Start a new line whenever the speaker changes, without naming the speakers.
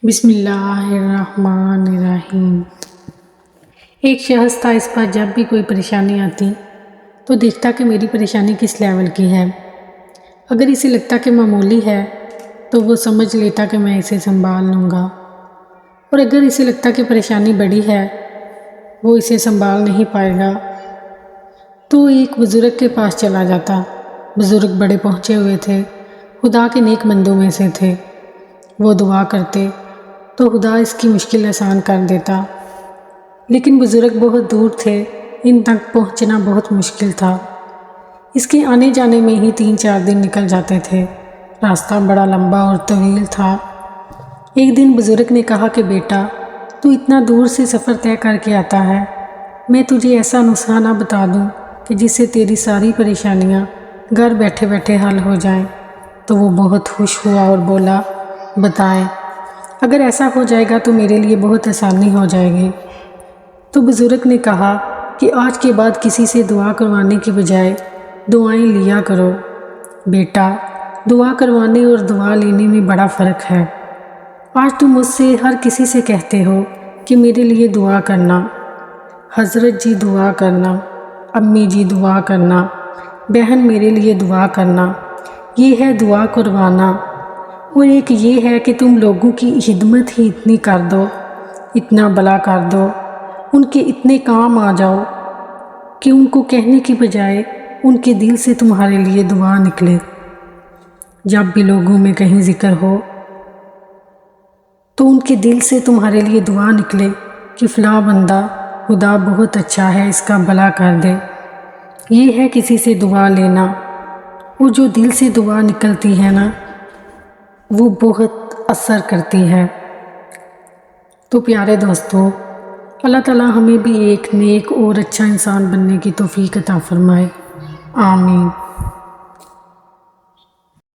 بسم اللہ الرحمن الرحیم۔ ایک شخص تھا، اس پر جب بھی کوئی پریشانی آتی تو دیکھتا کہ میری پریشانی کس لیول کی ہے۔ اگر اسے لگتا کہ معمولی ہے تو وہ سمجھ لیتا کہ میں اسے سنبھال لوں گا، اور اگر اسے لگتا کہ پریشانی بڑی ہے، وہ اسے سنبھال نہیں پائے گا، تو ایک بزرگ کے پاس چلا جاتا۔ بزرگ بڑے پہنچے ہوئے تھے، خدا کے نیک بندوں میں سے تھے۔ وہ دعا کرتے تو خدا اس کی مشکل آسان کر دیتا، لیکن بزرگ بہت دور تھے، ان تک پہنچنا بہت مشکل تھا۔ اس کے آنے جانے میں ہی 3-4 دن نکل جاتے تھے۔ راستہ بڑا لمبا اور طویل تھا۔ ایک دن بزرگ نے کہا کہ بیٹا، تو اتنا دور سے سفر طے کر کے آتا ہے، میں تجھے ایسا نسخہ نہ بتا دوں کہ جس سے تیری ساری پریشانیاں گھر بیٹھے بیٹھے حل ہو جائیں؟ تو وہ بہت خوش ہوا اور بولا، بتائیں، اگر ایسا ہو جائے گا تو میرے لیے بہت آسانی ہو جائے گی۔ تو بزرگ نے کہا کہ آج کے بعد کسی سے دعا کروانے کی بجائے دعائیں لیا کرو۔ بیٹا، دعا کروانے اور دعا لینے میں بڑا فرق ہے۔ آج تم مجھ سے ہر کسی سے کہتے ہو کہ میرے لیے دعا کرنا، حضرت جی دعا کرنا، امی جی دعا کرنا، بہن میرے لیے دعا کرنا، یہ ہے دعا کروانا۔ اور ایک یہ ہے کہ تم لوگوں کی خدمت ہی اتنی کر دو، اتنا بھلا کر دو، ان کے اتنے کام آ جاؤ کہ ان کو کہنے کی بجائے ان کے دل سے تمہارے لیے دعا نکلے۔ جب بھی لوگوں میں کہیں ذکر ہو تو ان کے دل سے تمہارے لیے دعا نکلے کہ فلاں بندہ، خدا بہت اچھا ہے، اس کا بھلا کر دے۔ یہ ہے کسی سے دعا لینا، اور جو دل سے دعا نکلتی ہے نا، وہ بہت اثر کرتی ہے۔ تو پیارے دوستو، اللہ تعالیٰ ہمیں بھی ایک نیک اور اچھا انسان بننے کی توفیق عطا فرمائے۔ آمین۔